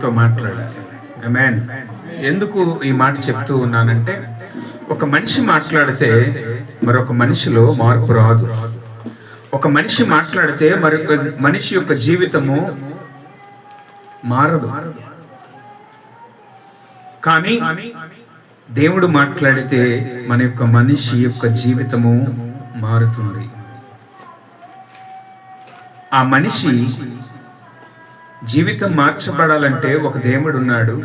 తో మాట్లాడాలి. ఆమేన్. ఎందుకు ఈ మాట చెప్తూ ఉన్నానంటే, ఒక మనిషి మాట్లాడితే మరొక మనిషిలో మార్పు రాదు. ఒక మనిషి మాట్లాడితే మరొక మనిషి యొక్క జీవితము మారదు. కానీ దేవుడు మాట్లాడితే మన యొక్క మనిషి యొక్క జీవితము మారుతుంది. ఆ మనిషి జీవితం మార్చబడాలంటే ఒక దేవుడు ఉన్నాడు.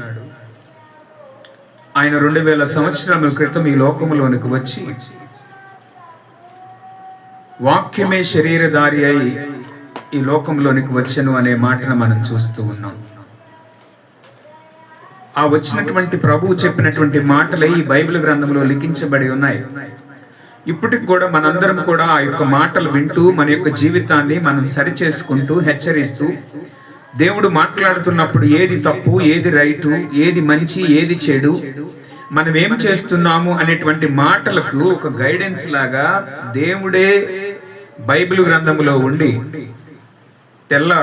ఆయన 2000 సంవత్సరాల క్రితం ఈ లోకములోనికి వచ్చి వాక్యమే శరీరధారి అయి ఈ లోకంలోనికి వచ్చెను అనే మాటను మనం చూస్తూ ఉన్నాం. ఆ వచ్చినటువంటి ప్రభువు చెప్పినటువంటి మాటలే ఈ బైబిల్ గ్రంథంలో లిఖించబడి ఉన్నాయి. ఇప్పటికి కూడా మనందరం కూడా ఆ యొక్క మాటలు వింటూ మన యొక్క జీవితాన్ని మనం సరిచేసుకుంటూ హెచ్చరిస్తూ, దేవుడు మాట్లాడుతున్నప్పుడు ఏది తప్పు, ఏది రైటు, ఏది మంచి, ఏది చెడు, మనం ఏం చేస్తున్నాము అనేటువంటి మాటలకు ఒక గైడెన్స్ లాగా దేవుడే బైబిల్ గ్రంథంలో ఉండి తెల్ల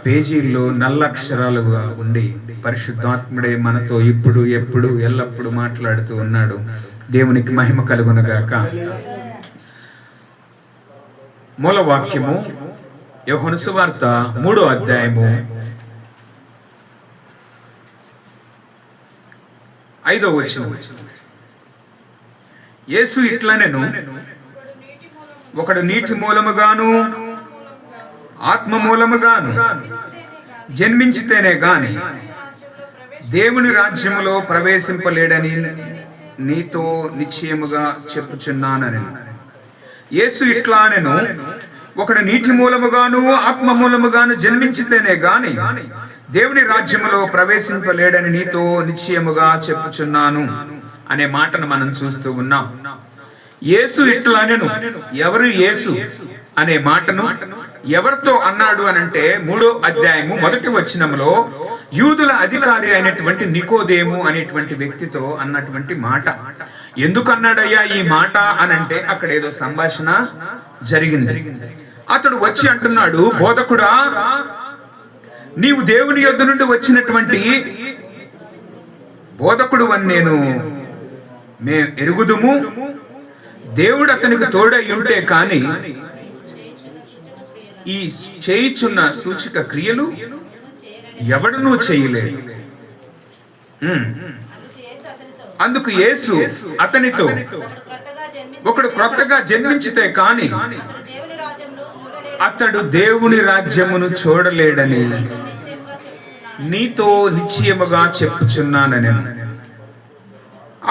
పేజీల్లో నల్ల అక్షరాలుగా ఉండి పరిశుద్ధాత్ముడే మనతో ఇప్పుడు ఎప్పుడు ఎల్లప్పుడు మాట్లాడుతూ ఉన్నాడు. దేవునికి మహిమ కలుగునుగాక. మూల వాక్యము యోహాను సువార్త 3వ అధ్యాయము 5వ వచనం. యేసు ఇట్లనెను, ఒకడు నీటి మూలముగాను ఆత్మ మూలముగాను జన్మించితేనే గాని దేవుని రాజ్యములో ప్రవేశింపలేడని నీతో నిశ్చయముగా చెప్పుచున్నానని. యేసు ఇట్లనెను, ఒకడు నీటి మూలముగాను ఆత్మ మూలముగాను జన్మించితేనే గాని దేవుని రాజ్యములో ప్రవేశింపలేడని నీతో నిశ్చయముగా చెప్పుచున్నాను అనే మాటను మనం చూస్తూ ఉన్నాం. యేసు ఇట్లనెను. ఎవరు యేసు అనే మాటను ఎవరితో అన్నాడు అనంటే 3వ అధ్యాయము 1వ వచనంలో యూదుల అధికారి అయినటువంటి నికోదేము అనేటువంటి వ్యక్తితో అన్నటువంటి మాట. ఎందుకు అన్నాడయ్యా ఈ మాట అనంటే అక్కడ ఏదో సంభాషణ జరిగింది. అతడు వచ్చి అంటున్నాడు, బోధకుడా, నీవు దేవుని యొద్ద నుండి వచ్చినటువంటి బోధకుడు అని మేము ఎరుగుదుము. దేవుడు అతనికి తోడై ఉంటే కాని ఈ చేయుచున్న సూచక క్రియలు ఎవడునూ చేయలేదు. అందుకు యేసు అతనితో, ఒకడు క్రొత్తగా జన్మించితే కాని అతడు దేవుని రాజ్యమును చూడలేడని నీతో నిశ్చయముగా చెప్పుచున్నానని.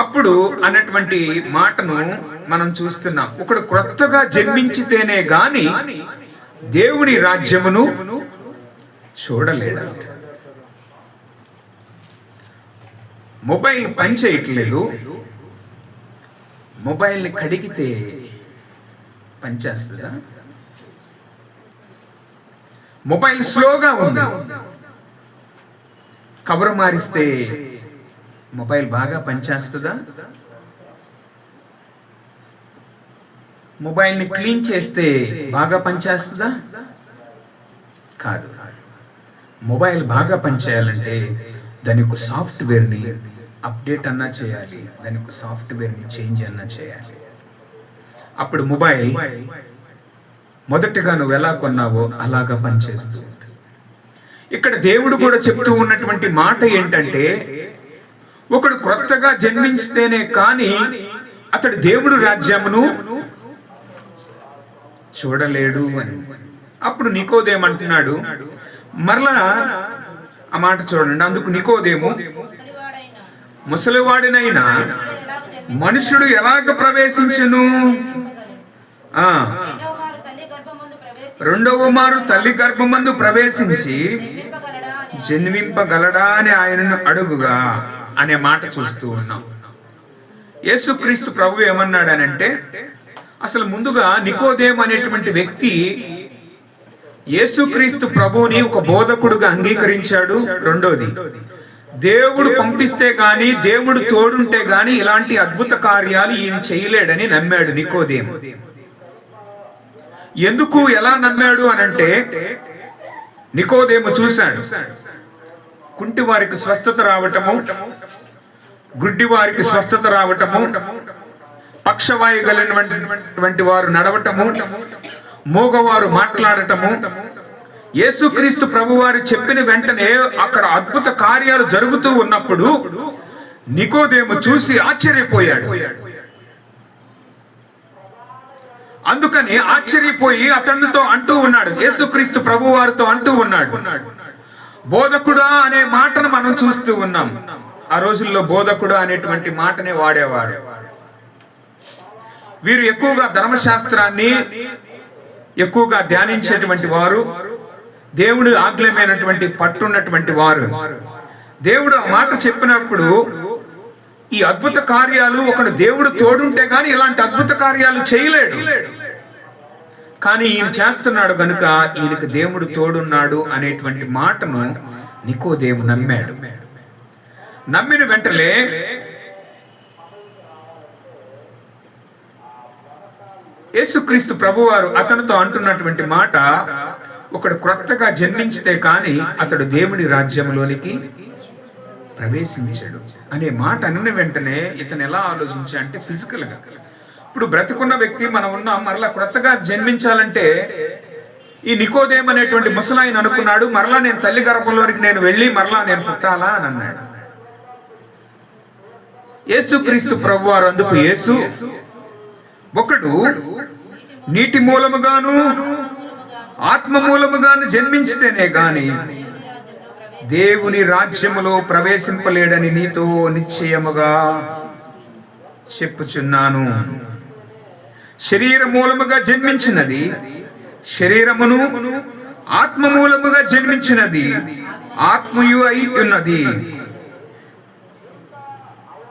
అప్పుడు అన్నటువంటి మాటను మనం చూస్తున్నాం. ఒకడు క్రొత్తగా జన్మించితేనే గాని దేవుని రాజ్యమును చూడలేడంట. మొబైల్ పనిచేయట్లేదు. మొబైల్ని కడిగితే పనిచేస్తుందా? మొబైల్ స్లోగా ఉంది. కవర్ మారిస్తే మొబైల్ బాగా పనిచేస్తుందా? మొబైల్ని క్లీన్ చేస్తే బాగా పనిచేస్తుందా? కాదు. మొబైల్ బాగా పనిచేయాలంటే దాని యొక్క సాఫ్ట్వేర్ని అప్డేట్ అన్నా చేయాలి, దాని యొక్క సాఫ్ట్వేర్ని చేంజ్ అన్నా చేయాలి. అప్పుడు మొబైల్ మొదటిగా నువ్వు ఎలా కొన్నావో అలాగా పనిచేస్తూ. ఇక్కడ దేవుడు కూడా చెప్తూ ఉన్నటువంటి మాట ఏంటంటే, ఒకడు క్రొత్తగా జన్మించితేనే కాని అతడు దేవుడు రాజ్యమును చూడలేడు అని. అప్పుడు నికోదేము అంటున్నాడు, మరలా ఆ మాట చూడండి. అందుకు నికోదేము, ముసలివాడినైనా మనుషుడు ఎలాగ ప్రవేశించును? రెండవ మారు తల్లి గర్భమందు ప్రవేశించి జన్మింపగలడా అని ఆయనను అడుగుగా అనే మాట చూస్తూ ఉన్నాం. యేసుక్రీస్తు ప్రభు ఏమన్నాడనంటే, అసలు ముందుగా నికోదేము అనేటువంటి వ్యక్తి యేసుక్రీస్తు ప్రభువుని ఒక బోధకుడుగా అంగీకరించాడు. రెండోది, దేవుడు పంపిస్తే గాని, దేవుడు తోడుంటే గాని ఇలాంటి అద్భుత కార్యాలు ఈయన చేయలేడని నమ్మాడు నికోదేము. ఎందుకు ఎలా నమ్మాడు అనంటే, నికోదేము చూశాడు కుంటి వారికి స్వస్థత రావటము, గుడ్డి వారికి స్వస్థత రావటము, పక్షవాయు కలిగినటువంటి వారు నడవటము, మూగవారు మాట్లాడటము, యేసుక్రీస్తు ప్రభువారు చెప్పిన వెంటనే అక్కడ అద్భుత కార్యాలు జరుగుతూ ఉన్నప్పుడు నికోదేము చూసి ఆశ్చర్యపోయాడు. అందుకని ఆశ్చర్యపోయి అతనితో అంటూ ఉన్నాడు, యేసుక్రీస్తు ప్రభువారితో అంటూ ఉన్నాడు, బోధకుడా అనే మాటను మనం చూస్తూ ఉన్నాం. ఆ రోజుల్లో బోధకుడు అనేటువంటి మాటనే వాడేవాడు. వీరు ఎక్కువగా ధర్మశాస్త్రాన్ని ఎక్కువగా ధ్యానించేటువంటి వారు, దేవుడు ఆజ్ఞమైనటువంటి పట్టున్నటువంటి వారు. దేవుడు ఆ మాట చెప్పినప్పుడు ఈ అద్భుత కార్యాలు ఒకడు దేవుడు తోడుంటే గాని ఇలాంటి అద్భుత కార్యాలు చేయలేడు. కానీ ఈయన చేస్తున్నాడు గనుక ఈయనకు దేవుడు తోడున్నాడు అనేటువంటి మాటను నికోదేము నమ్మాడు. నమ్మిన వెంటనే యేసుక్రీస్తు ప్రభువారు అతనితో అంటున్నటువంటి మాట, ఒకడు క్రొత్తగా జన్మించితే కానీ అతడు దేవుని రాజ్యంలోనికి ప్రవేశించాడు అనే మాట అన్న వెంటనే ఇతను ఎలా ఆలోచించా అంటే ఫిజికల్ గా, ఇప్పుడు బ్రతుకున్న వ్యక్తి మనం ఉన్నాం, మరలా క్రొత్తగా జన్మించాలంటే ఈ నికోదేము అనేటువంటి ముసలాయన అనుకున్నాడు, మరలా నేను తల్లి గర్భంలోనికి నేను వెళ్ళి మరలా నేను పుట్టాలా అని అన్నాడు. యేసుక్రీస్తు ప్రభువారు అందుకు, యేసు ఒకడు నీటి మూలముగాను ఆత్మ మూలముగాను జన్మించితేనే గాని దేవుని రాజ్యములో ప్రవేశింపలేడని నీతో నిశ్చయముగా చెప్పుచున్నాను. శరీర మూలముగా జన్మించినది శరీరమును, ఆత్మ మూలముగా జన్మించినది ఆత్మయు అయి ఉన్నది.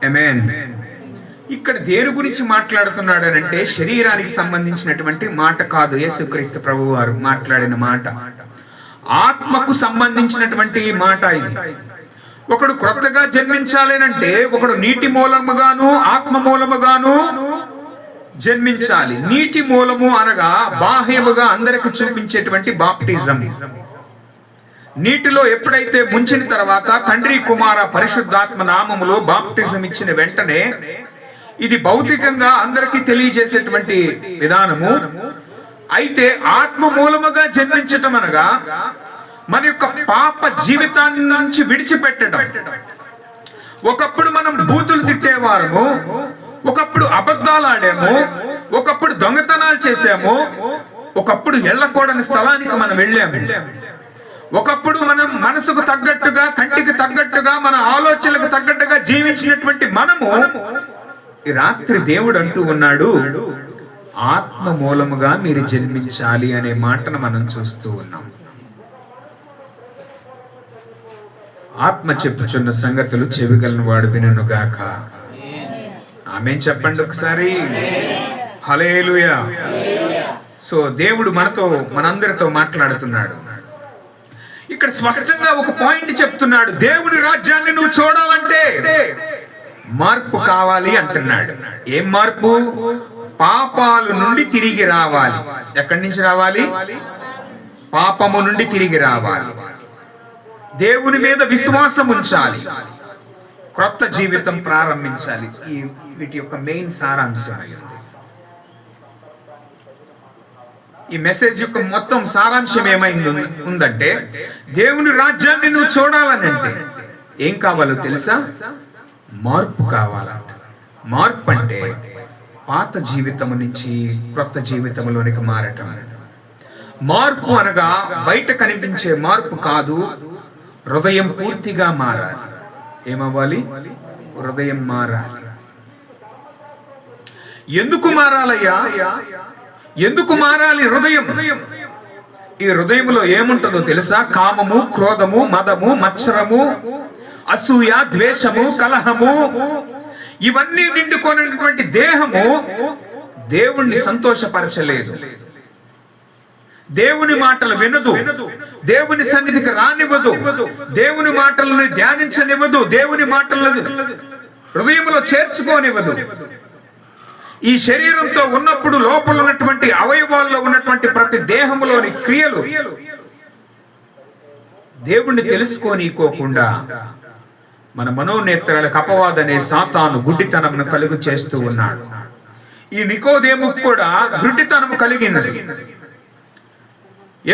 ఆమేన్. ఇక్కడ దేని గురించి మాట్లాడుతున్నాడు అంటే శరీరానికి సంబంధించినటువంటి మాట కాదు యేసుక్రీస్తు ప్రభువారు మాట్లాడిన మాట, ఆత్మకు సంబంధించినటువంటి మాట ఇది. ఒకడు క్రొత్తగా జన్మించాలేనంటే ఒకడు నీటి మూలముగాను ఆత్మ మూలముగాను జన్మించాలి. నీటి మూలము అనగా బాహ్యముగా అందరికి చూపించేటువంటి బాప్టిజం. నీటిలో ఎప్పుడైతే ముంచిన తర్వాత తండ్రి కుమార పరిశుద్ధాత్మ నామములో బాప్టిజం ఇచ్చిన వెంటనే ఇది భౌతికంగా అందరికీ తెలియజేసేటువంటి విధానము. అయితే ఆత్మ మూలముగా జన్మించటం అనగా మన యొక్క పాప జీవితాన్ని నుంచి విడిచిపెట్టడం. ఒకప్పుడు మనం బూతులు తిట్టేవారము, ఒకప్పుడు అబద్ధాలు ఆడాము, ఒకప్పుడు దొంగతనాలు చేసాము, ఒకప్పుడు వెళ్ళకూడని స్థలానికి మనం వెళ్ళాము, ఒకప్పుడు మనం మనసుకు తగ్గట్టుగా కంటికి తగ్గట్టుగా మన ఆలోచనలకు తగ్గట్టుగా జీవించినటువంటి మనము ఈ రాత్రి దేవుడు అంటూ ఉన్నాడు, ఆత్మ మూలముగా మీరు జన్మించాలి అనే మాటను మనం చూస్తూ ఉన్నాం. ఆత్మ చెప్పుచున్న సంగతులు చెవిగలను వాడు వినుగాక. ఆమేన్ చెప్పండి ఒకసారి. హల్లెలూయా. సో దేవుడు మనతో మనందరితో మాట్లాడుతున్నాడు. ఇక్కడ స్పష్టంగా ఒక పాయింట్ చెప్తున్నాడు, దేవుని రాజ్యాన్ని నువ్వు చూడాలంటే మార్పు కావాలి అంటున్నాడు. ఏం మార్పు? పాపాల నుండి తిరిగి రావాలి. ఎక్కడి నుంచి రావాలి? పాపము నుండి తిరిగి రావాలి. దేవుని మీద విశ్వాసం ఉంచాలి, క్రొత్త జీవితం ప్రారంభించాలి. వీటి యొక్క మెయిన్ సారాంశం ఈ మెసేజ్ యొక్క మొత్తం సారాంశం ఏమైంది ఉందంటే, దేవుని రాజ్యాన్ని నువ్వు చూడాలని అంటే ఏం కావాలో తెలుసా? మార్పు కావాలంట. మార్పు అంటే పాత జీవితము నుంచి క్రొత్త జీవితంలోనికి మారటం. మార్పు అనగా బయట కనిపించే మార్పు కాదు, హృదయం పూర్తిగా మారాలి. ఏమవ్వాలి? హృదయం మారాలి. ఎందుకు మారాలయ్యా? ఎందుకు మారాలి హృదయం? ఈ హృదయంలో ఏముంటుందో తెలుసా? కామము, క్రోధము, మదము, మత్సరము, అసూయ, ద్వేషము, కలహము, ఇవన్నీ నిండుకొనేటువంటి దేహము దేవుణ్ణి సంతోషపరచలేదు, దేవుని మాటలు వినదు, దేవుని సన్నిధికి రానివ్వదు, దేవుని మాటలను ధ్యానించనివ్వదు, దేవుని మాటలను హృదయంలో చేర్చుకోనివ్వదు. ఈ శరీరంతో ఉన్నప్పుడు లోపల ఉన్నటువంటి అవయవాల్లో ఉన్నటువంటి ప్రతి దేహంలోని క్రియలు దేవుణ్ణి తెలుసుకోనీకోకుండా మన మనోనేత్రాలకు అపవాదనే సాతాను గుడ్డితనమును కలుగు చేస్తూ ఉన్నాడు. ఈ నికోదేముకు కూడా గుడ్డితనము కలిగినది.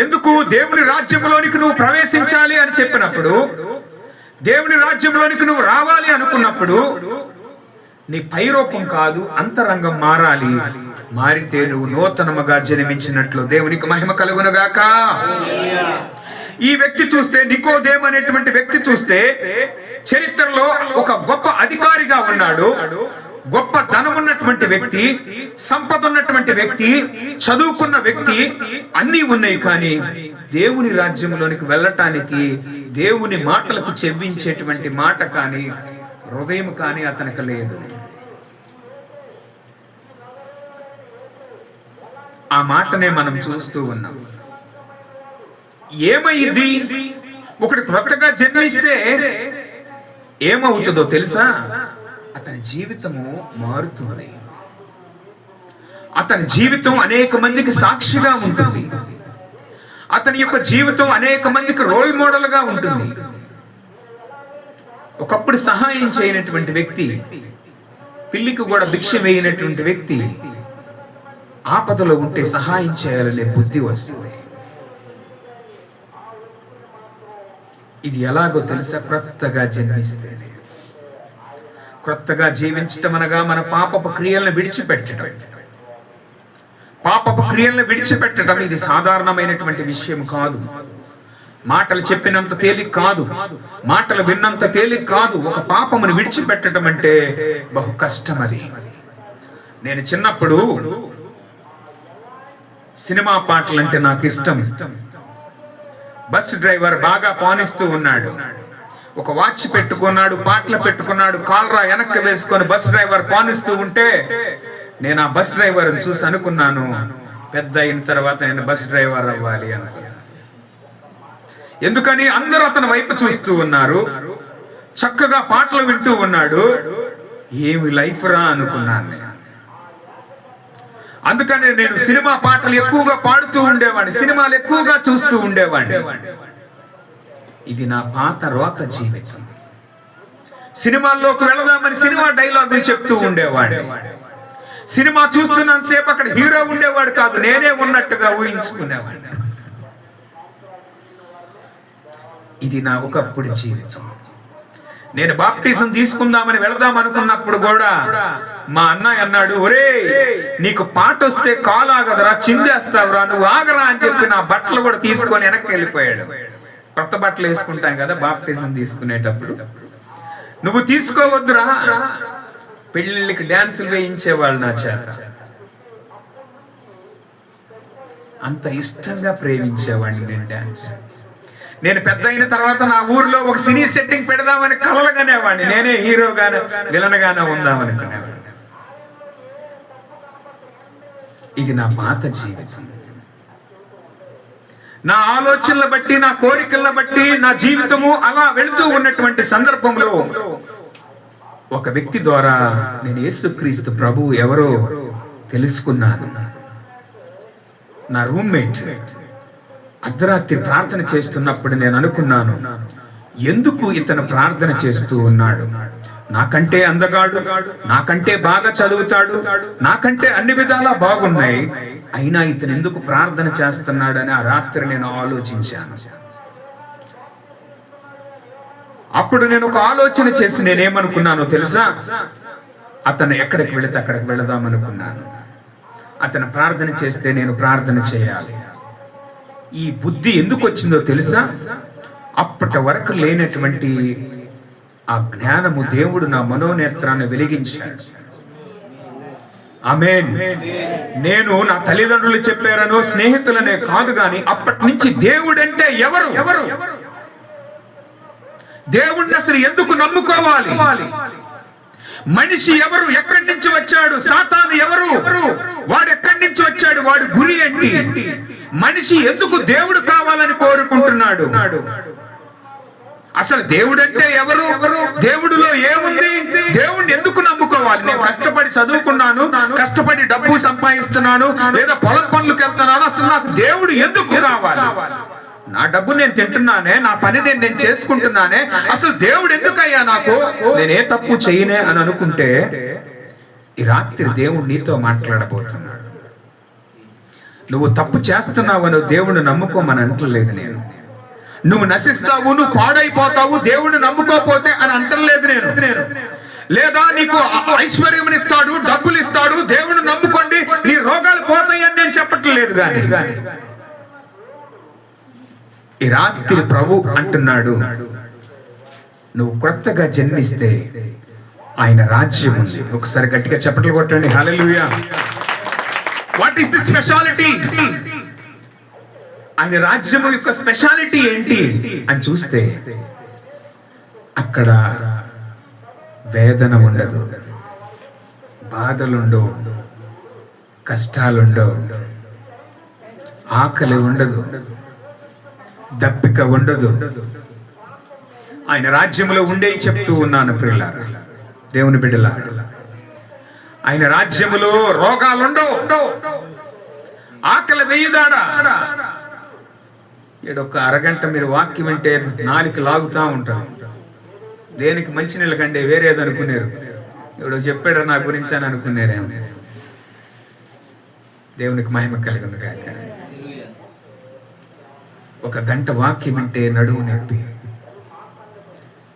ఎందుకు? దేవుని రాజ్యంలోనికి నువ్వు ప్రవేశించాలి అని చెప్పినప్పుడు, దేవుని రాజ్యంలోనికి నువ్వు రావాలి అనుకున్నప్పుడు నీ పైరూపం కాదు, అంతరంగం మారాలి. మారితే నువ్వు నూతనముగా జన్మించినట్లు. దేవునికి మహిమ కలుగునుగాక. ఈ వ్యక్తి చూస్తే, నికోదేము అనేటువంటి వ్యక్తి చూస్తే చరిత్రలో ఒక గొప్ప అధికారిగా ఉన్నాడు, గొప్ప ధనం ఉన్నటువంటి వ్యక్తి, సంపద ఉన్నటువంటి వ్యక్తి, చదువుకున్న వ్యక్తి, అన్నీ ఉన్నాయి. కానీ దేవుని రాజ్యంలోనికి వెళ్ళటానికి, దేవుని మాటలకు చెవ్వించేటువంటి మాట కానీ, హృదయం కానీ అతనికి లేదు. ఆ మాటనే మనం చూస్తూ ఉన్నాం. ఏమైంది? ఒకటి కొత్తగా జన్మిస్తే ఏమవుతుందో తెలుసా? అతని జీవితము మారుతుంది. అతని జీవితం అనేక మందికి సాక్షిగా ఉంటుంది. అతని యొక్క జీవితం అనేక మందికి రోల్ మోడల్ గా ఉంటుంది. ఒకప్పుడు సహాయం చేయనటువంటి వ్యక్తి, పిల్లికి కూడా భిక్ష వేయనటువంటి వ్యక్తి, ఆపదలో ఉంటే సహాయం చేయాలనే బుద్ధి వస్తుంది. ఇది ఎలాగో తెలుసా? క్రొత్తగా జన్మిస్తే. క్రొత్తగా జీవించటం అనగా మన పాపపు క్రియలను విడిచిపెట్టడం. పాపపు క్రియలను విడిచిపెట్టడం ఇది సాధారణమైనటువంటి విషయం కాదు. మాటలు చెప్పినంత తేలిక కాదు, మాటలు విన్నంత తేలిక కాదు. ఒక పాపమును విడిచిపెట్టడం అంటే బహు కష్టం. అది నేను చిన్నప్పుడు సినిమా పాటలు అంటే నాకు ఇష్టం. బస్ డ్రైవర్ బాగా పానిస్తూ ఉన్నాడు, ఒక వాచ్ పెట్టుకున్నాడు, పాటలు పెట్టుకున్నాడు, కాలరా వెనక్కి వేసుకొని బస్ డ్రైవర్ పానిస్తూ ఉంటే నేను ఆ బస్ డ్రైవర్ చూసి అనుకున్నాను, పెద్ద అయిన తర్వాత నేను బస్ డ్రైవర్ అవ్వాలి అని. ఎందుకని? అందరూ అతని వైపు చూస్తూ ఉన్నారు, చక్కగా పాటలు వింటూ ఉన్నాడు. ఏమి లైఫ్ రా అనుకున్నాను. అందుకనే నేను సినిమా పాటలు ఎక్కువగా పాడుతూ ఉండేవాడిని, సినిమాలు ఎక్కువగా చూస్తూ ఉండేవాడిని. ఇది నా పాత రోత జీవితం. సినిమాల్లోకి వెళదామని సినిమా డైలాగులు చెప్తూ ఉండేవాడిని. సినిమా చూస్తున్నంత సేపు అక్కడ హీరో ఉండేవాడు కాదు, నేనే ఉన్నట్టుగా ఊహించుకునేవాడిని. ఇది నా ఒకప్పుడు జీవితం. నేను బాప్టిజం తీసుకుందామని వెళదాం అనుకున్నప్పుడు కూడా మా అన్నయ్య అన్నాడు, ఒరే నీకు పాట వస్తే కాలు ఆగదరా, చిందేస్తావురా, నువ్వు ఆగరా అని చెప్పి నా బట్టలు కూడా తీసుకొని వెనక్కి వెళ్ళిపోయాడు. కొత్త బట్టలు వేసుకుంటాం కదా బాప్టిజం తీసుకునేటప్పుడు, నువ్వు తీసుకోవద్దురా. పెళ్ళిళ్ళకి డాన్సులు వేయించేవాళ్ళు నా చేత. అంత ఇష్టంగా ప్రేమించేవాడిని నేను డాన్స్. నేను పెద్ద అయిన తర్వాత నా ఊర్లో ఒక సినీ సెట్టింగ్ పెడదామని కలలుగానేవాడిని, నేనే హీరోగానే విలన్గానే ఉందామనుకునేవాడిని. ఇది నా పాత జీవితం. నా ఆలోచనల బట్టి, నా కోరికలను బట్టి నా జీవితము అలా వెళుతూ ఉన్నటువంటి సందర్భంలో ఒక వ్యక్తి ద్వారా నేను యేసుక్రీస్తు ప్రభువు ఎవరో తెలుసుకున్నాను. నా రూమ్మేట్ అర్ధరాత్రి ప్రార్థన చేస్తున్నప్పుడు నేను అనుకున్నాను, ఎందుకు ఇతను ప్రార్థన చేస్తూ ఉన్నాడు? నాకంటే అందగాడు, నాకంటే బాగా చదువుతాడు, నాకంటే అన్ని విధాలా బాగున్నాయి, అయినా ఇతను ఎందుకు ప్రార్థన చేస్తున్నాడని ఆ రాత్రి నేను ఆలోచించాను. అప్పుడు నేను ఒక ఆలోచన చేసి నేనేమనుకున్నానో తెలుసా? అతను ఎక్కడికి వెళితే అక్కడికి వెళదాం అనుకున్నాను. అతను ప్రార్థన చేస్తే నేను ప్రార్థన చేయాలి. ఈ బుద్ధి ఎందుకు వచ్చిందో తెలుసా? అప్పటి వరకు లేనటువంటి ఆ జ్ఞానము దేవుడు నా మనోనేత్రాన్ని వెలిగించాడు. ఆమేన్. నేను నా తల్లిదండ్రులు చెప్పారనో స్నేహితులనే కాదు గాని అప్పటి నుంచి దేవుడంటే ఎవరు, దేవుణ్ణి అసలు ఎందుకు నమ్ముకోవాలి, మనిషి ఎవరు, ఎక్కడి నుంచి వచ్చాడు, సాతాను ఎవరు, వాడు ఎక్కడి నుంచి వచ్చాడు, వాడు గురి ఏంటి, మనిషి ఎందుకు దేవుడు కావాలని కోరుకుంటున్నాడు, అసలు దేవుడు అంటే ఎవరు, దేవుడిలో ఏముంది, దేవుణ్ణి ఎందుకు నమ్ముకోవాలి? నేను కష్టపడి చదువుకున్నాను, కష్టపడి డబ్బు సంపాదిస్తున్నాను, లేదా పొలం పనులకు వెళ్తున్నాను, అసలు నాకు దేవుడు ఎందుకు కావాలి? నా డబ్బు నేను తింటున్నానే, నా పని నేను చేసుకుంటున్నానే, అసలు దేవుడు ఎందుకయ్యా నాకు, నేనే తప్పు చేయనే అని అనుకుంటే ఈ రాత్రి దేవుడు నీతో మాట్లాడబోతున్నాడు. నువ్వు తప్పు చేస్తున్నావు అని దేవుడు నమ్ముకోమని అంటలేదు నేను. నువ్వు నశిస్తావు, నువ్వు పాడైపోతావు, దేవుడు నమ్ముకోపోతే అని అంటలేదు నేను. లేదా నీకు ఐశ్వర్యం ఇస్తాడు, డబ్బులు ఇస్తాడు, దేవుడు నమ్ముకోండి నీ రోగాలు పోతాయి అని నేను చెప్పట్లేదు. కానీ ఈ రాత్రి ప్రభు అంటున్నాడు, నువ్వు కొత్తగా జన్మిస్తే ఆయన రాజ్యం ఉంది. ఒకసారి గట్టిగా చప్పట్లు కొట్టండి. హల్లెలూయా. What is the speciality? ఆయన రాజ్యం యొక్క స్పెషాలిటీ ఏంటి అని చూస్తే అక్కడ వేదన ఉండదు, బాధలుండవు, కష్టాలుండవు, ఆకలి ఉండదు, దప్పిక ఉండదు. ఆయన రాజ్యంలో ఉండే చెప్తూ ఉన్నాను ప్రియులారా, దేవుని బిడ్డలారా. ఆయన రాజ్యములో రోగాలుండవు, ఆకలి వేయుదాడా. ఏడొక్క అరగంట మీరు వాక్యం వింటే నాలుక లాగుతూ ఉంటారు. దేనికి మంచినీళ్ళ కంటే వేరేది అనుకున్నారు. ఎవడో చెప్పాడు నా గురించి అని అనుకున్నారేమో. దేవునికి మహిమ కలిగింది కాక. ఒక గంట వాక్యం వింటే నడుము నొప్పి,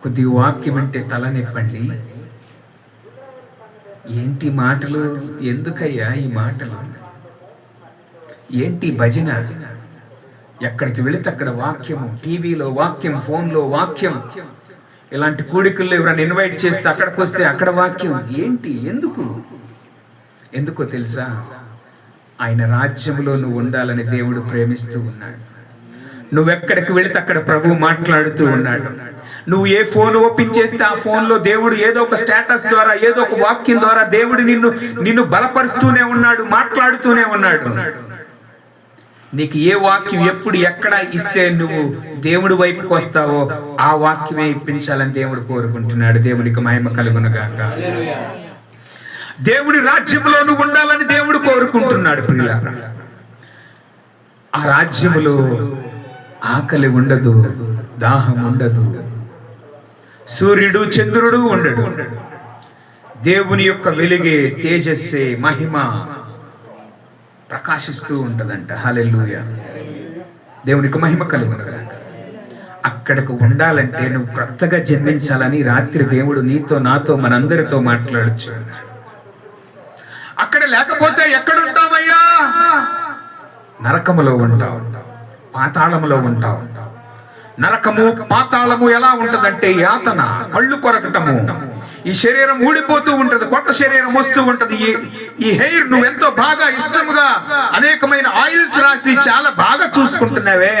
కొద్దిగా వాక్యం వింటే తల నొప్పండి. ఏంటి మాటలు, ఎందుకయ్యా ఈ మాటలు, ఏంటి భజన? ఎక్కడికి వెళితే అక్కడ వాక్యము, టీవీలో వాక్యం, ఫోన్లో వాక్యం. ఇలాంటి కూడికల్లో ఎవరైనా ఇన్వైట్ చేస్తే అక్కడికి వస్తే అక్కడ వాక్యం. ఏంటి, ఎందుకో తెలుసా? ఆయన రాజ్యంలో నువ్వు ఉండాలని దేవుడు ప్రేమిస్తూ ఉన్నాడు. నువ్వెక్కడికి వెళితే అక్కడ ప్రభు మాట్లాడుతూ ఉన్నాడు. నువ్వు ఏ ఫోన్ ఓపెన్ చేస్తే ఆ ఫోన్లో దేవుడు ఏదో ఒక స్టేటస్ ద్వారా, ఏదో ఒక వాక్యం ద్వారా దేవుడు నిన్ను బలపరుస్తూనే ఉన్నాడు, మాట్లాడుతూనే ఉన్నాడు. నీకు ఏ వాక్యం ఎప్పుడు ఎక్కడ ఇస్తే నువ్వు దేవుడి వైపుకి వస్తావో ఆ వాక్యమే ఇప్పించాలని దేవుడు కోరుకుంటున్నాడు. దేవునికి మహిమ కలుగును గాక. దేవుడి రాజ్యంలో నువ్వు ఉండాలని దేవుడు కోరుకుంటున్నాడు ప్రియులారా. ఆ రాజ్యములో ఆకలి ఉండదు, దాహం ఉండదు, సూర్యుడు చంద్రుడు ఉండడు. దేవుని యొక్క వెలుగే, తేజస్సే, మహిమ ప్రకాశిస్తూ ఉంటదంట. హల్లెలూయా. దేవునికి మహిమ కలుగును గాక. అక్కడికి ఉండాలంటే నువ్వు కొత్తగా జన్మించాలని రాత్రి దేవుడు నీతో, నాతో, మనందరితో మాట్లాడచ్చు. అక్కడ లేకపోతే ఎక్కడ ఉంటావయ్యా? నరకములో ఉంటావు, పాతాళములో ఉంటావు. నరకము, పాతాళము ఎలా ఉంటదంటే యాతన, కళ్ళు కొరకటము, ఈ శరీరం ఊడిపోతూ ఉంటది, కొత్త శరీరం వస్తూ ఉంటది. ఈ హెయిర్ నువ్వెంతో బాగా ఇష్టముగా అనేకమైన ఆయిల్స్ రాసి చాలా బాగా చూసుకుంటున్నావే,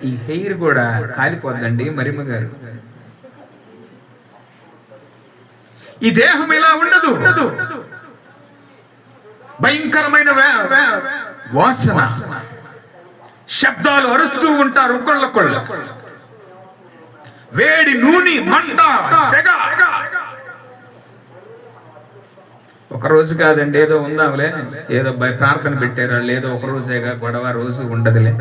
ఈ హెయిర్ కూడా కాలిపోద్దండి మరిమ గారు. ఈ దేహం ఇలా ఉండదు, భయంకరమైన వాసన, శబ్దాలు అరుస్తూ ఉంటారు ఒకళ్ళొకళ్ళు, వేడి, నూనె, మంట, సెగ. ఒక రోజు కాదండి, ఏదో ఉందాంలే, ఏదో ప్రార్థన పెట్టారు వాళ్ళు, ఏదో ఒక రోజేగా గొడవ, రోజు ఉండదులే,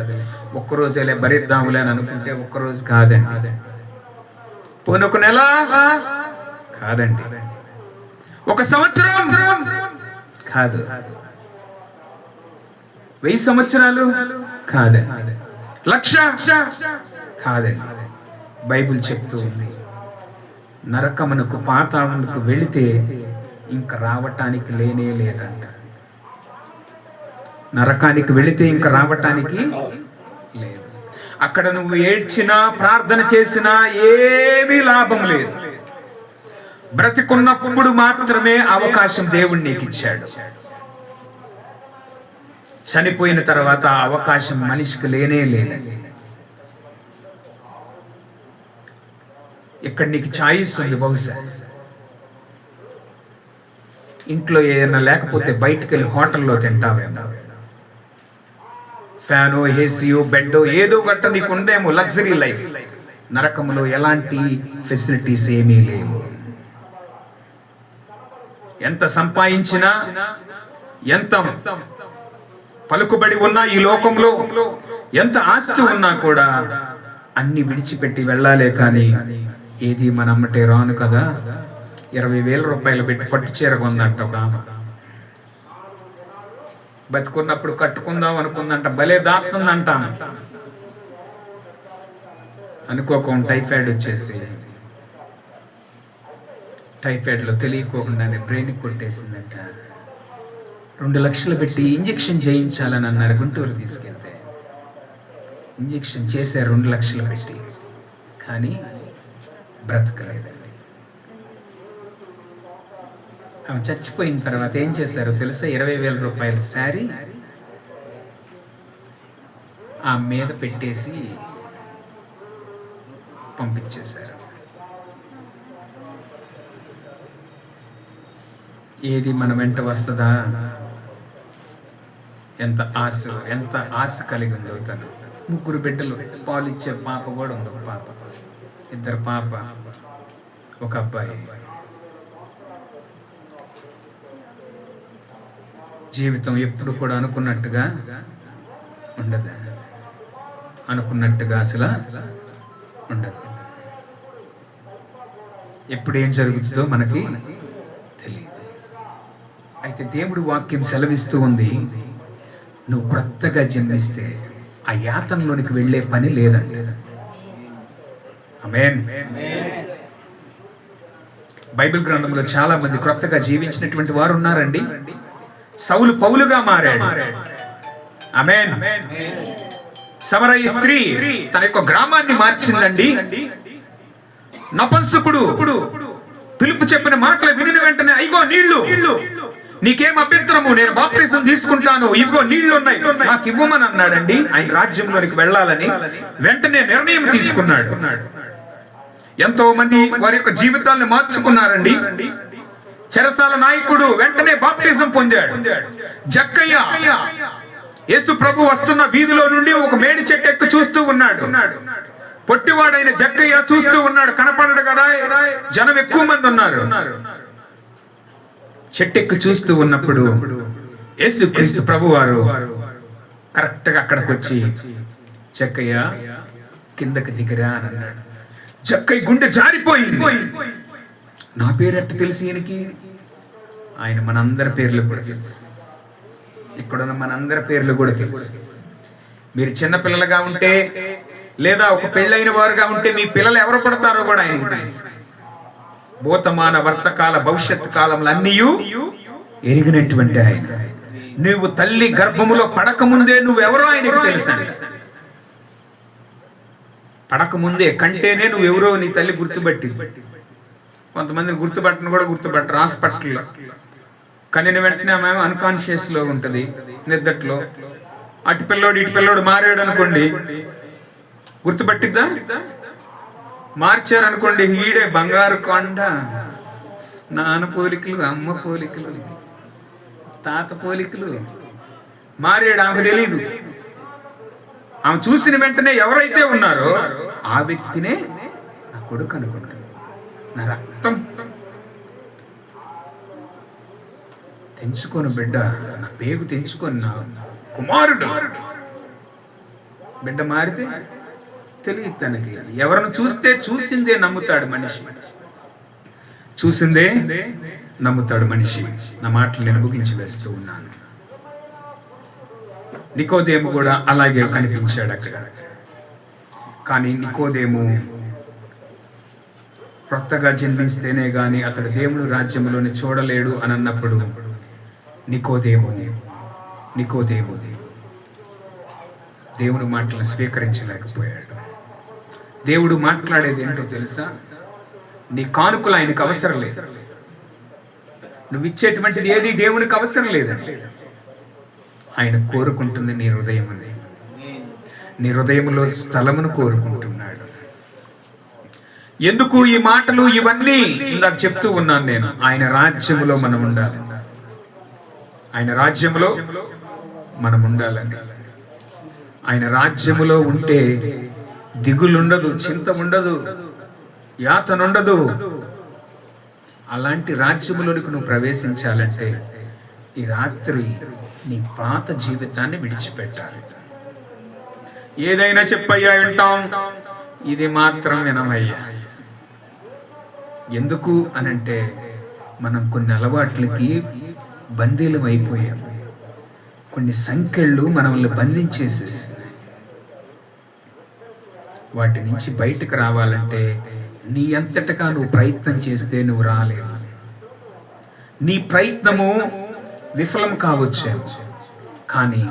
ఒక్కరోజేలే భరిద్దాములే అని అనుకుంటే ఒక్కరోజు కాదండి. పోనీ ఒక నెల కాదండి, ఒక సంవత్సరం కాదు, 1000 సంవత్సరాలు కాదండి, 1,00,000 కాదండి. బైబిల్ చెప్తూ ఉంది, నరకమునకు, పాతాళమునకు వెళితే ఇంకా రావటానికి లేనే లేదంట. నరకానికి వెళితే ఇంకా రావటానికి లేదు. అక్కడ నువ్వు ఏడ్చినా, ప్రార్థన చేసినా ఏమీ లాభం లేదు. బ్రతికున్నప్పుడు మాత్రమే అవకాశం దేవుడు నీకు ఇచ్చాడు. చనిపోయిన తర్వాత అవకాశం మనిషికి లేనే లేదండి. ఇక్కడ నీకు చాయిస్ ఉంది. బహుశా ఇంట్లో ఏదైనా లేకపోతే బయటికి వెళ్ళి హోటల్లో తింటావేమో, ఫ్యాను, ఏసీయో, బెడ్ ఏదో గట్ట నీకు ఉందేమో, లగ్జరీ లైఫ్. నరకంలో ఎలాంటి ఫెసిలిటీస్ ఏమీ లేవు. ఎంత సంపాదించినా, ఎంత పలుకుబడి ఉన్నా ఈ లోకంలో, ఎంత ఆస్తి ఉన్నా కూడా అన్ని విడిచిపెట్టి వెళ్ళాలే కానీ ఏది మన అమ్మటే రాను కదా. 20,000 రూపాయలు పెట్టి పట్టు చీర కొందంట ఒక ఆమె. బతుకున్నప్పుడు కట్టుకుందాం అనుకుందంట, భలే దాస్తుందంట. అనుకోకుండా టైఫాయిడ్ వచ్చేసి టైఫాయిడ్లో తెలియకోకుండానే బ్రెయిన్ కొట్టేసిందంట. 2 లక్షలు పెట్టి ఇంజెక్షన్ చేయించాలని అన్నారు. గుంటూరు తీసుకెళ్తే ఇంజెక్షన్ చేశారు 2 లక్షలు పెట్టి, కానీ బ్రతకలేదండి. ఆమె చచ్చిపోయిన తర్వాత ఏం చేశారో తెలుసా? 20,000 రూపాయల శారీ ఆ మీద పెట్టేసి పంపించేశారు. ఏది మన వెంట వస్తుందా? ఎంత ఆశ కలిగి ఉందో తను. 3 బిడ్డలు, పాలిచ్చే పాప కూడా ఉంది. ఒక పాప, 2 పాప, ఒక అబ్బాయి. జీవితం ఎప్పుడు కూడా అనుకున్నట్టుగా ఉండదు, అనుకున్నట్టుగా అసలు ఉండదు. ఎప్పుడు ఏం జరుగుతుందో మనకి తెలియదు. అయితే దేవుడు వాక్యం సెలవిస్తూ ఉంది, నువ్వు క్రొత్తగా జన్మిస్తే ఆ యాతనలోనికి వెళ్ళే పని లేదంటే. ఆమేన్. బైబిల్ గ్రంథంలో చాలా మంది క్రొత్తగా జీవించినటువంటి వారు ఉన్నారండి. సౌలు పౌలుగా మారాడు. ఆమేన్. సమరయ స్త్రీ తన యొక్క గ్రామాన్ని మార్చిందండి. నపుంసకుడు పిలుపు చెప్పిన మాటలు వినిన వెంటనే, అయ్యో నీళ్లు, నీకేం అభ్యంతరము, నేను బాప్తిసం తీసుకుంటాను, ఇదిగో నీళ్లు ఉన్నాయి, నాకు ఇవ్వమని అన్నాడండి. ఆయన రాజ్యంలోనికి వెళ్ళాలని వెంటనే నిర్ణయం తీసుకున్నాడు. ఎంతో మంది వారి యొక్క జీవితాలను మార్చుకున్నారండి. చెరసాల నాయకుడు వెంటనే బాప్తిసం పొందాడు. జక్కయ్య యేసు ప్రభు వస్తున్న వీధిలో నుండి ఒక మేడి చెట్టు ఎక్కి చూస్తూ ఉన్నాడు. పొట్టివాడైన జక్కయ్య చూస్తూ ఉన్నాడు, కనపడడు కదా, జనం ఎక్కువ మంది ఉన్నారు. చెట్టెక్కి చూస్తూ ఉన్నప్పుడు యేసు క్రీస్తు ప్రభు వారు కరెక్ట్ గా అక్కడికి వచ్చి, జక్కయ్య కిందకి దిగిరా అని అన్నాడు. జక్కయ్య గుండె జారిపోయింది. నా పేరు ఎట్ట తెలుసు ఈయనకి? ఆయన మనందరి పేర్లు కూడా తెలుసు. ఇక్కడున్న మనందరి పేర్లు కూడా తెలుసు. మీరు చిన్నపిల్లలుగా ఉంటే లేదా ఒక పెళ్ళైన వారుగా ఉంటే మీ పిల్లలు ఎవరు పడతారో కూడా ఆయనకి తెలుసు. భూతమాన వర్తకాల భవిష్యత్ కాలంలో అన్నీ ఎరిగినటువంటి ఆయన. నువ్వు తల్లి గర్భములో పడకముందే నువ్వెవరో ఆయనకు తెలుసా? పడకముందే కంటేనే నువ్వెవరో నీ తల్లి గుర్తుపట్టి. కొంతమందిని గుర్తుపట్టను కూడా గుర్తుపట్టరు. హాస్పిటల్లో కనిన వెంటనే ఆమె అన్కాన్షియస్ లో ఉంటది, నిద్దట్లో. అటు పిల్లోడు మారాడు అనుకోండి, గుర్తుపట్టిద్దా? మార్చారు అనుకోండి, ఈడే బంగారు కొండ, నాన్న పోలికలు, అమ్మ పోలికలు, తాత పోలికలు. మారాడు, ఆమెకు తెలీదు. ఆమె చూసిన వెంటనే ఎవరైతే ఉన్నారో ఆ వ్యక్తినే నా కొడుకు అనుకుంటారు, నా రక్తం. తెంచుకొని బిడ్డ, నా పేగు తెంచుకొని నా కుమారుడు. బిడ్డ మారితే తెలియదు తనకి. ఎవరిని చూస్తే చూసిందే నమ్ముతాడు మనిషి, చూసిందే నమ్ముతాడు మనిషి. నా మాటలు నేను ముగించి వేస్తూ ఉన్నాను. నికోదేము కూడా అలాగే కనిపించాడు అక్కడ. కానీ నికోదేము కొత్తగా జన్మిస్తేనే గాని అతడు దేవుడు రాజ్యంలోని చూడలేడు అని అన్నప్పుడు నికోదేము దేవుడు మాటలు స్వీకరించలేకపోయాడు. దేవుడు మాట్లాడేది ఏంటో తెలుసా? నీ కానుకలు ఆయనకు అవసరం లేదు. నువ్వు ఇచ్చేటువంటిది ఏది దేవునికి అవసరం లేదండి. ఆయన కోరుకుంటుంది నీ హృదయముని, నీ హృదయములో స్థలమును కోరుకుంటున్నాడు. ఎందుకు ఈ మాటలు ఇవన్నీ ఇందాక చెప్తూ ఉన్నాను నేను? ఆయన రాజ్యములో మనం ఉండాలి. ఆయన రాజ్యములో మనం ఉండాలండి. ఆయన రాజ్యములో ఉంటే దిగులుండదు, చింత ఉండదు, యాతన ఉండదు. అలాంటి రాజ్యములోనికి నువ్వు ప్రవేశించాలంటే ఈ రాత్రి నీ పాత జీవితాన్ని విడిచిపెట్టాలి. ఏదైనా చెప్పయ్యా వింటాం, ఇది మాత్రం వినమయ్యా. ఎందుకు అనంటే మనం కొన్ని అలవాట్లకి బందీలం అయిపోయాం. కొన్ని సంఖ్యలు మనల్ని బంధించేసేసి వాటి నుంచి బయటకు రావాలంటే నీ అంతటగా నువ్వు ప్రయత్నం చేస్తే నువ్వు రాలేవు. నీ ప్రయత్నము విఫలం కావచ్చు, కానీ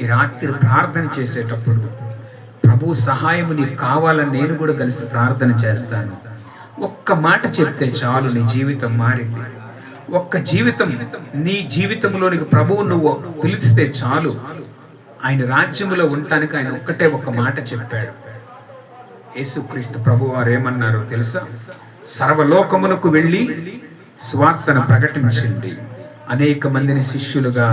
ఈ రాత్రి ప్రార్థన చేసేటప్పుడు ప్రభు సహాయం నీకు కావాలని నేను కూడా కలిసి ప్రార్థన చేస్తాను. ఒక్క మాట చెప్తే చాలు, నీ జీవితం మారింది. ఒక్క జీవితం, నీ జీవితంలోనికి ప్రభువు నువ్వు పిలిస్తే చాలు. ఆయన రాజ్యంలో ఉండటానికి ఆయన ఒక్కటే ఒక మాట చెప్పాడు. యేసుక్రీస్తు ప్రభు వారు ఏమన్నారో తెలుసా? సర్వలోకమునకు వెళ్ళి సువార్తను ప్రకటించండి, అనేక మందిని శిష్యులుగా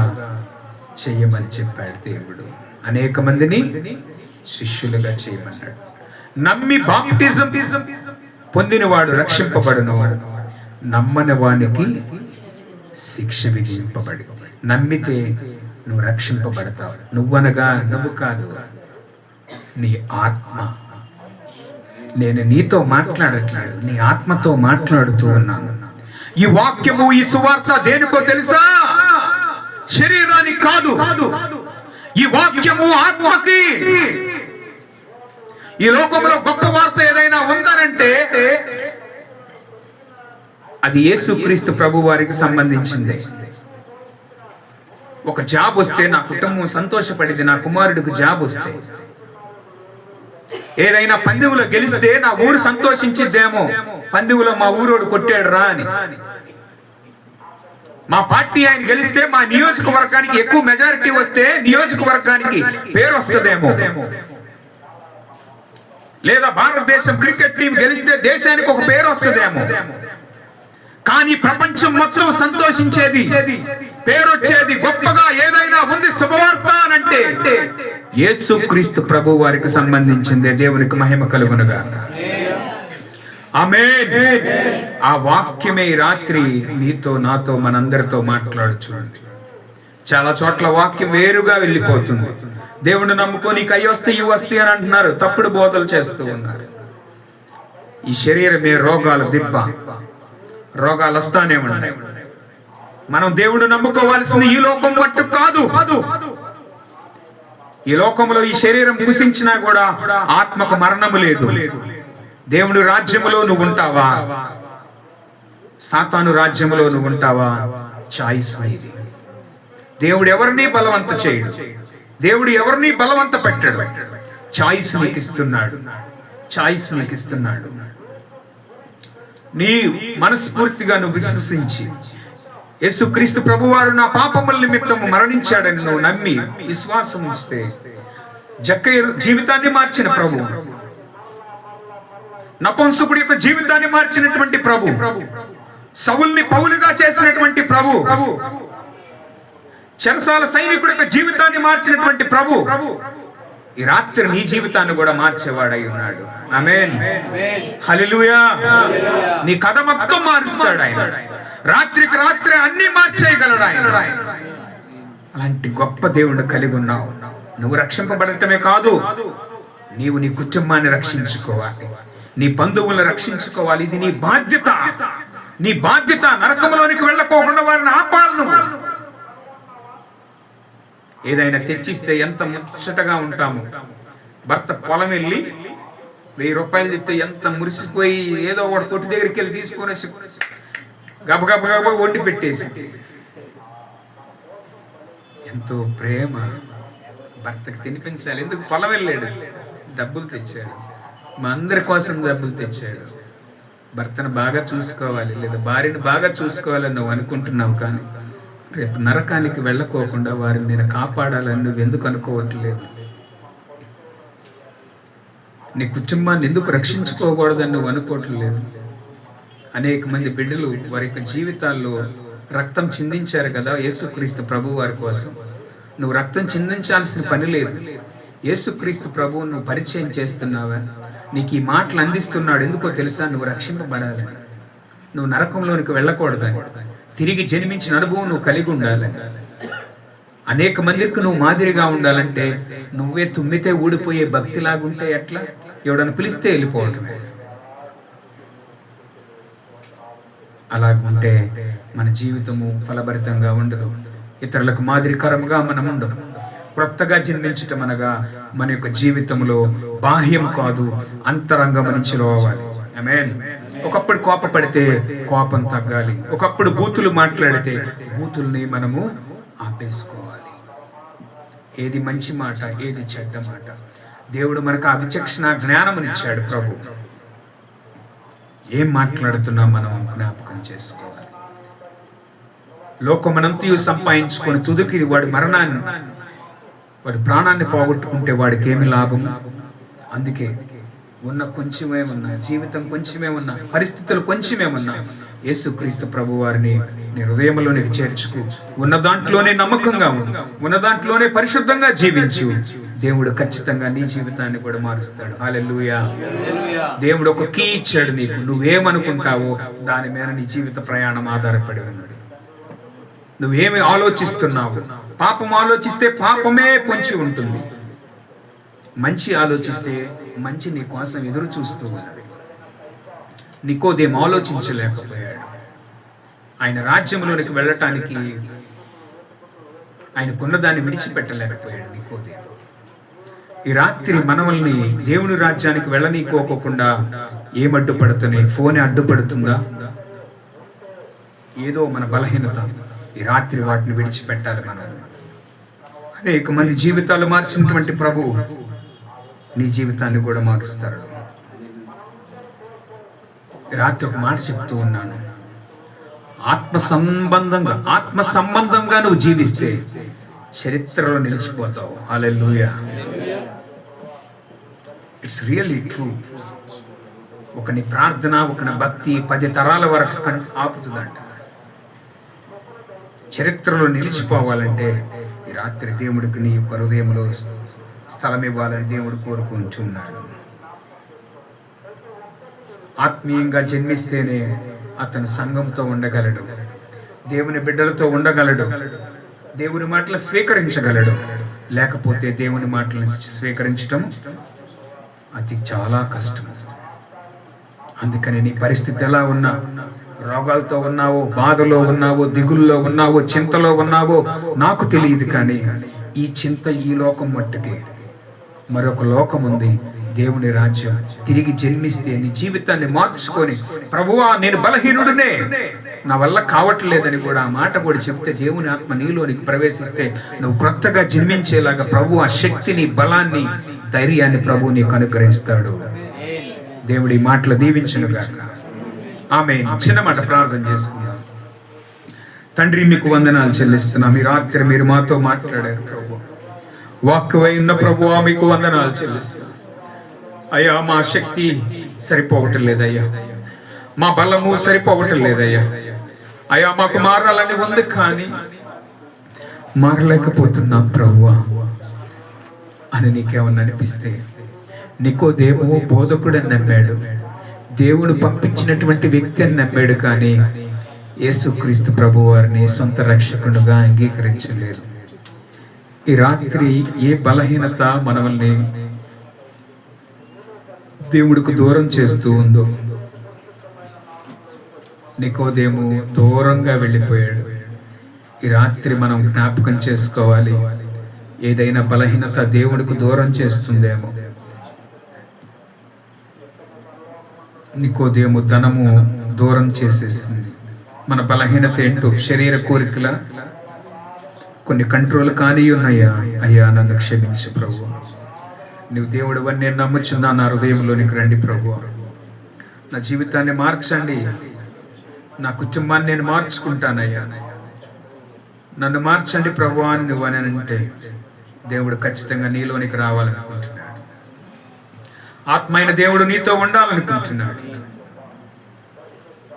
చేయమని చెప్పాడు దేవుడు. అనేక మందిని శిష్యులుగా చేయమన్నాడు. నమ్మి బాప్టిజం పొందినవాడు రక్షింపబడును, నమ్మని వానికి శిక్ష విధింపబడి. నమ్మితే నువ్వు రక్షింపబడతావు. నువ్వనగా నువ్వు కాదు, నీ ఆత్మ. నేను నీతో మాట్లాడట్లేదు, నీ ఆత్మతో మాట్లాడుతూ ఉన్నాను. ఈ వాక్యము, ఈ సువార్త దేనికో తెలుసా? శరీరానికి కాదు, ఈ వాక్యము ఆత్మకి. ఈ లోకంలో గొప్ప వార్త ఏదైనా ఉందనంటే అది యేసుక్రీస్తు ప్రభు వారికి సంబంధించింది. ఒక జాబ్ వస్తే నా కుటుంబం సంతోషపడింది, నా కుమారుడికి జాబ్ వస్తే. ఏదైనా పందెంలో గెలిస్తే నా ఊరు సంతోషించిద్దేమో, పందెంలో మా ఊరోడు కొట్టాడు రా అని. మా పార్టీ ఆయన గెలిస్తే మా నియోజకవర్గానికి ఎక్కువ మెజారిటీ వస్తే నియోజకవర్గానికి పేరు వస్తుందేమో. లేదా భారతదేశం క్రికెట్ టీం గెలిస్తే దేశానికి ఒక పేరు వస్తుందేమో. కానీ ప్రపంచం మొత్తం సంతోషించేది, పేరు వచ్చేది, గొప్పగా ఏదైనా ఉంది శుభవార్త అనంటే యేసుక్రీస్తు ప్రభు వారికి సంబంధించిందే. దేవునికి మహిమ కలుగునుగా. ఆమేన్. ఆ వాక్యమే ఈ రాత్రి నీతో నాతో మనందరితో మాట్లాడుచుంది. చాలా చోట్ల వాక్యం వేరుగా వెళ్ళిపోతుంది. దేవుడు నమ్ముకో, నీకు అయ్యి వస్తే ఇవి వస్తాయి అని అంటున్నారు, తప్పుడు బోధలు చేస్తూ ఉన్నారు. ఈ శరీరమే రోగాల దిబ్బ, రోగాలు వస్తానే ఉంటాయి. మనం దేవుడు నమ్ముకోవాల్సింది ఈ లోకం మట్టు కాదు. ఈ లోకంలో ఈ శరీరం కుసించినా కూడా ఆత్మకు మరణము లేదు. దేవుడు రాజ్యములో నువ్వు ఉంటావా, సాతాను రాజ్యములో నువ్వు ఉంటావా? చాయిస్ ఇది. దేవుడు ఎవరిని బలవంత చేయడు, దేవుడు ఎవరిని బలవంత పెట్టడు. చాయిస్ నీకు ఇస్తున్నాడు, చాయిస్ నీకు ఇస్తున్నాడు. నీ మనస్ఫూర్తిగా నువ్వు విశ్వసించి యేసుక్రీస్తు ప్రభువారు నా పాపముల నిమిత్తము మరణించాడని నువ్వు నమ్మి విశ్వాసం ఇస్తే, జక్కయ్య జీవితాన్ని మార్చిన ప్రభు, నపుంసకుడి యొక్క జీవితాన్ని మార్చినటువంటి ప్రభు, సౌలుని పౌలుగా చేసినటువంటి ప్రభు, చెరసాల సైనికుడి యొక్క జీవితాన్ని మార్చినటువంటి ప్రభు ఈ రాత్రి నీ జీవితాన్ని కూడా మార్చేవాడై ఉన్నాడు. ఆమేన్. హల్లెలూయా. నీ కథ మొత్తం మారుస్తాడు ఆయన. రాత్రికి రాత్రి అన్ని మార్చేయగలడు ఆయన. అలాంటి గొప్ప దేవుడు కలిగి ఉన్నావు. నువ్వు రక్షింపబడటమే కాదు, నీవు నీ కుటుంబాన్ని రక్షించుకోవాలి, నీ బంధువులను రక్షించుకోవాలి. ఇది నీ బాధ్యత, నీ బాధ్యత. నరకంలోనికి వెళ్ళకోకుండా వారిని ఆపాలి నువ్వు. ఏదైనా తెచ్చిస్తే ఎంత ముచ్చటగా ఉంటాము. భర్త పొలం వెళ్ళి 1000 రూపాయలు చెప్తే ఎంత మురిసిపోయి ఏదో ఒకటి కొట్టి దగ్గరికి వెళ్ళి తీసుకొని గబగబ వండి పెట్టేసి, ఎంతో ప్రేమ. భర్తకి తినిపించాలి. ఎందుకు? పొలం వెళ్ళాడు, డబ్బులు తెచ్చాడు, మా అందరి కోసం డబ్బులు తెచ్చాడు. భర్తను బాగా చూసుకోవాలి, లేదా భార్యను బాగా చూసుకోవాలని నువ్వు అనుకుంటున్నావు, కానీ రేపు నరకానికి వెళ్ళకోకుండా వారిని నేను కాపాడాలని నువ్వు ఎందుకు అనుకోవట్లేదు? నీ కుటుంబాన్ని ఎందుకు రక్షించుకోకూడదని నువ్వు అనుకోవట్లేదు? అనేక మంది బిడ్డలు వారి యొక్క జీవితాల్లో రక్తం చిందించారు కదా యేసుక్రీస్తు ప్రభు వారి కోసం. నువ్వు రక్తం చిందించాల్సిన పని లేదు. యేసుక్రీస్తు ప్రభువు నువ్వు పరిచయం చేస్తున్నావా? నీకు ఈ మాటలు అందిస్తున్నాడు. ఎందుకో తెలుసా? నువ్వు రక్షింపబడాలి, నువ్వు నరకంలోనికి వెళ్ళకూడదని, తిరిగి జన్మించిన అనుభవం నువ్వు కలిగి ఉండాలి. అనేక మందికి నువ్వు మాదిరిగా ఉండాలంటే నువ్వే తుమ్మితే ఊడిపోయే భక్తిలాగుంటే ఎట్లా? ఎవడన్నా పిలిస్తే వెళ్ళిపోవటం. అలాగుంటే మన జీవితము ఫలభరితంగా ఉండదు, ఇతరులకు మాదిరికరంగా మనం ఉండము. క్రొత్తగా జన్మించటం అనగా మన యొక్క జీవితంలో బాహ్యం కాదు, అంతరంగం నుంచి రావాలి. ఆమేన్. ఒకప్పుడు కోపపడితే కోపం తగ్గాలి, ఒకప్పుడు బూతులు మాట్లాడితే బూతుల్ని మనము ఆపేసుకోవాలి. ఏది మంచి మాట, ఏది చెడ్డ మాట, దేవుడు మనకు ఆ విచక్షణ జ్ఞానమునిచ్చాడు. ప్రభు ఏం మాట్లాడుతున్నా మనం జ్ఞాపకం చేసుకోవాలి. లోకమనంతయు సంపాదించుకొని తుదికి వాడి మరణాన్ని, వాడి ప్రాణాన్ని పోగొట్టుకుంటే వాడికి ఏమి లాభం? అందుకే ఉన్న కొంచెమే ఉన్నా, జీవితం కొంచెమే ఉన్నా, పరిస్థితులు కొంచెమే ఉన్నా, యేసుక్రీస్తు ప్రభు వారిని నీ హృదయంలోనికి చేర్చుకు, ఉన్న దాంట్లోనే నమ్మకంగా ఉండు, ఉన్న దాంట్లోనే పరిశుద్ధంగా జీవించు. దేవుడు ఖచ్చితంగా నీ జీవితాన్ని కూడా మారుస్తాడు. హల్లెలూయా. దేవుడు ఒక కీ ఇచ్చాడు నీకు. నువ్వేమనుకుంటావో దాని మీద నీ జీవిత ప్రయాణం ఆధారపడి ఉన్నది. నువ్వేమి ఆలోచిస్తున్నావు? పాపం ఆలోచిస్తే పాపమే పొంచి ఉంటుంది, మంచి ఆలోచిస్తే మంచి నీ కోసం ఎదురు చూస్తూ ఉన్నది. నికోదేము ఆలోచించలేకపోయాడు. ఆయన రాజ్యంలోనికి వెళ్ళటానికి ఆయనకున్న దాన్ని విడిచిపెట్టలేకపోయాడు నికోదేము. ఈ రాత్రి మనల్ని దేవుని రాజ్యానికి వెళ్ళనీకోకుండా ఏమడ్డుపడుతున్నాయి? ఫోన్ అడ్డుపడుతుందా? ఏదో మన బలహీనత. ఈ రాత్రి వాటిని విడిచిపెట్టాలి. మనం అనేక మంది జీవితాలు మార్చినటువంటి ప్రభు నీ జీవితాన్ని కూడా మారుస్తాడు. రాత్రి ఒక మాట చెప్తూ ఉన్నాను, ఆత్మ సంబంధంగా నువ్వు జీవిస్తే చరిత్రలో నిలిచిపోతావు. హల్లెలూయా. It's really true. ఒకని ప్రార్థన, ఒకని భక్తి 10 తరాల వరకు ఆపుతుందంట. చరిత్రలో నిలిచిపోవాలంటే ఈ రాత్రి దేవుడికి నీ యొక్క హృదయంలో స్థలం ఇవ్వాలని దేవుడు కోరుకుంటున్నాడు. ఆత్మీయంగా జన్మిస్తేనే అతను సంఘంతో ఉండగలడు, దేవుని బిడ్డలతో ఉండగలడు, దేవుని మాటలు స్వీకరించగలడు. లేకపోతే దేవుని మాటలను స్వీకరించటం అది చాలా కష్టం. అందుకని నీ పరిస్థితి ఎలా ఉన్నా, రోగాలతో ఉన్నావో, బాధలో ఉన్నావో, దిగుల్లో ఉన్నావో, చింతలో ఉన్నావో నాకు తెలియదు, కానీ ఈ చింత ఈ లోకం మట్టుకే. మరొక లోకం ఉంది, దేవుని రాజ్యం. తిరిగి జన్మిస్తే నీ జీవితాన్ని మార్చుకొని, ప్రభువా నేను బలహీనుడినే, నా వల్ల కావట్లేదని కూడా ఆ మాట కూడా చెప్తే దేవుని ఆత్మ నీలోనికి ప్రవేశిస్తే నువ్వు క్రొత్తగా జన్మించేలాగా ప్రభు ఆ శక్తిని, బలాన్ని, ధైర్యాన్ని ప్రభు నీకు అనుగ్రహిస్తాడు. దేవుడి మాటలు దీవించునుగాక. ఆమేన్. చిన్న మాట ప్రార్థన చేసుకుందాం. తండ్రి, మీకు వందనాలు చెల్లిస్తున్నాం. ఈ రాత్రి మీరు మాతో మాట్లాడారు ప్రభు. వాక్కువై ఉన్న ప్రభువా మీకు వందనాలు చెల్లిస్తున్నాం. అయ్యా, మా శక్తి సరిపోవటం లేదయ్యా, మా బలము సరిపోవటం లేదయ్యా. అయ్యా, మాకు మారాలని ఉంది కానీ మారలేకపోతున్నాం ప్రభువా అని నీకేమన్నా అనిపిస్తే, నికోదేము బోధకుడని నమ్మాడు, దేవుడు పంపించినటువంటి వ్యక్తి అని నమ్మాడు, కానీ యేసుక్రీస్తు ప్రభు వారిని సొంత రక్షకుడుగా అంగీకరించలేదు. ఈ రాత్రి ఏ బలహీనత మనల్ని దేవుడికి దూరం చేస్తూ ఉందో, నికోదేము దూరంగా వెళ్ళిపోయాడు. ఈ రాత్రి మనం జ్ఞాపకం చేసుకోవాలి, ఏదైనా బలహీనత దేవుడికి దూరం చేస్తుందేమో. నికోదేము ధనము దూరం చేసేసింది. మన బలహీనత ఏంటో? శరీర కోరికల కొన్ని కంట్రోల్ కానీ ఉన్నాయా? అయ్యా నన్ను క్షమించు ప్రభు, నువ్వు దేవుడు అని నేను నమ్ముచున్నా, నా హృదయంలోనికి రండి ప్రభు, నా జీవితాన్ని మార్చండి, నా కుటుంబాన్ని నేను మార్చుకుంటానయ్యా, నన్ను మార్చండి ప్రభు అని నువ్వు అని అంటే దేవుడు ఖచ్చితంగా నీలోనికి రావాలనుకుంటున్నాడు. ఆత్మైన దేవుడు నీతో ఉండాలనుకుంటున్నాడు.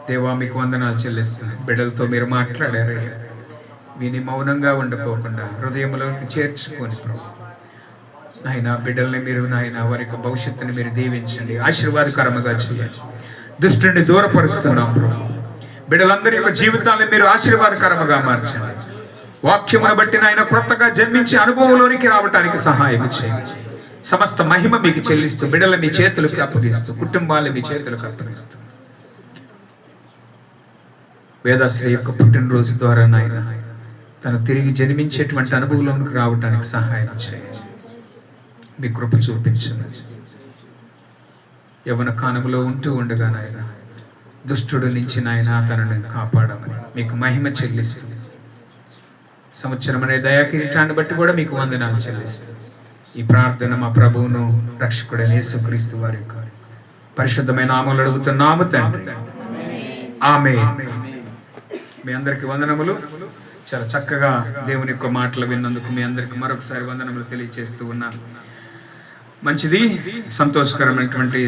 దేవా మీకు వందనాలు చెల్లిస్తున్నాను. బిడ్డలతో మీరు మాట్లాడారయ్యా, విని మౌనంగా ఉండిపోకుండా హృదయంలోకి చేర్చుకొని ప్రభు నాయన బిడ్డల్ని మీరు నాయన వారి యొక్క భవిష్యత్తుని మీరు దీవించండి, ఆశీర్వాదకరంగా చేయండి. దుష్టుని దూరపరుస్తున్నాం ప్రభు. బిడ్డలందరి యొక్క జీవితాన్ని మీరు ఆశీర్వాదకరంగా మార్చండి. వాక్యమును బట్టి నాయన క్రొత్తగా జన్మించే అనుభవంలోనికి రావటానికి సహాయం చేయండి. సమస్త మహిమ మీకు చెల్లిస్తూ బిడ్డల మీ చేతులకు అప్పగిస్తూ కుటుంబాలు మీ చేతులకు అప్పగిస్తూ వేదశ్రీ యొక్క పుట్టినరోజు ద్వారా నాయన తను తిరిగి జన్మించేటువంటి అనుభవంలోనికి రావటానికి సహాయం చేయండి. మీ కృప చూపించండి. యవ్వన కాలంలో ఉంటూ ఉండగా నాయన దుష్టుడు నుంచి నాయన తనను కాపాడమని మీకు మహిమ చెల్లిస్తుంది. సంవత్సరం అనే దయాకిరీటాన్ని బట్టి కూడా మీకు వందనాలు చెల్లిస్తుంది. ఈ ప్రార్థన మా ప్రభువును రక్షకుడైన యేసుక్రీస్తు వారి యొక్క పరిశుద్ధమైన నామములో అడుగుతున్నాము తండ్రి. ఆమేన్. మీ అందరికి వందనములు. చాలా చక్కగా దేవుని యొక్క మాటలు విన్నందుకు మీ అందరికి మరొకసారి వందనములు తెలియజేస్తూ ఉన్నాను. మంచిది, సంతోషకరమైనటువంటి